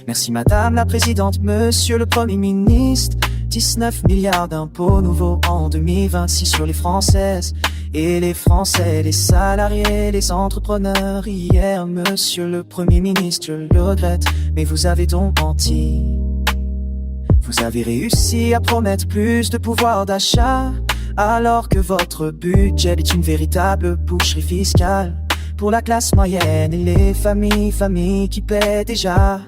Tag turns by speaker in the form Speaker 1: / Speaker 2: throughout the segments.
Speaker 1: Merci Madame la Présidente, Monsieur le Premier ministre. 19 milliards d'impôts nouveaux en 2026 sur les Françaises et les Français, les salariés, les entrepreneurs. Hier, Monsieur le Premier ministre, je le regrette, mais vous avez donc menti. Vous avez réussi à promettre plus de pouvoir d'achat, alors que votre budget est une véritable boucherie fiscale pour la classe moyenne et les familles qui paient déjà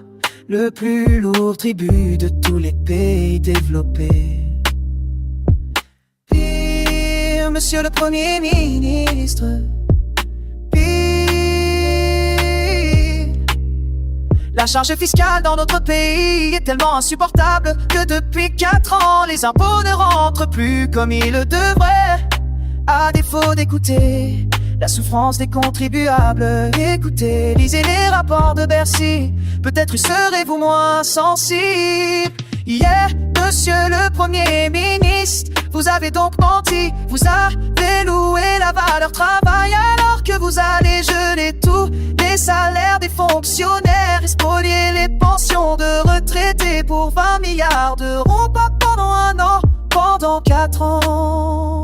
Speaker 1: le plus lourd tribut de tous les pays développés. Pire, Monsieur le Premier ministre, pire. La charge fiscale dans notre pays est tellement insupportable que depuis 4 ans, les impôts ne rentrent plus comme ils le devraient. À défaut d'écouter la souffrance des contribuables, écoutez, lisez les rapports de Bercy, peut-être serez-vous moins sensible. Yeah, Monsieur le Premier ministre, vous avez donc menti, vous avez loué la valeur travail alors que vous allez geler tous les salaires des fonctionnaires et spolier les pensions de retraités pour 20 milliards d'euros, pas pendant 1 an, pendant 4 ans.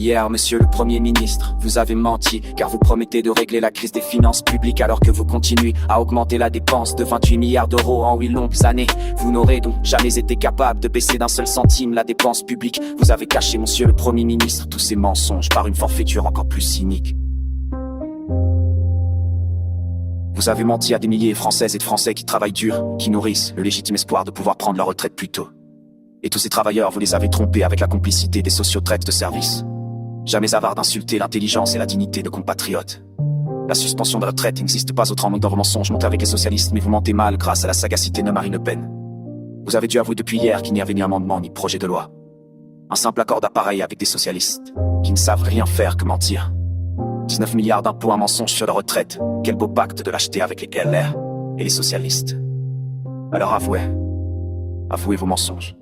Speaker 2: Hier, Monsieur le Premier ministre, vous avez menti, car vous promettez de régler la crise des finances publiques alors que vous continuez à augmenter la dépense de 28 milliards d'euros en 8 longues années. Vous n'aurez donc jamais été capable de baisser d'un seul centime la dépense publique. Vous avez caché, Monsieur le Premier ministre, tous ces mensonges par une forfaiture encore plus cynique. Vous avez menti à des milliers de Françaises et de Français qui travaillent dur, qui nourrissent le légitime espoir de pouvoir prendre leur retraite plus tôt. Et tous ces travailleurs, vous les avez trompés avec la complicité des sociotraites de service. Jamais avare d'insulter l'intelligence et la dignité de compatriotes. La suspension de retraite n'existe pas autrement dans vos mensonges montés avec les socialistes, mais vous mentez mal grâce à la sagacité de Marine Le Pen. Vous avez dû avouer depuis hier qu'il n'y avait ni amendement ni projet de loi. Un simple accord d'appareil avec des socialistes qui ne savent rien faire que mentir. 19 milliards d'impôts, un mensonge sur la retraite. Quel beau pacte de lâcheté avec les LR et les socialistes. Alors avouez vos mensonges.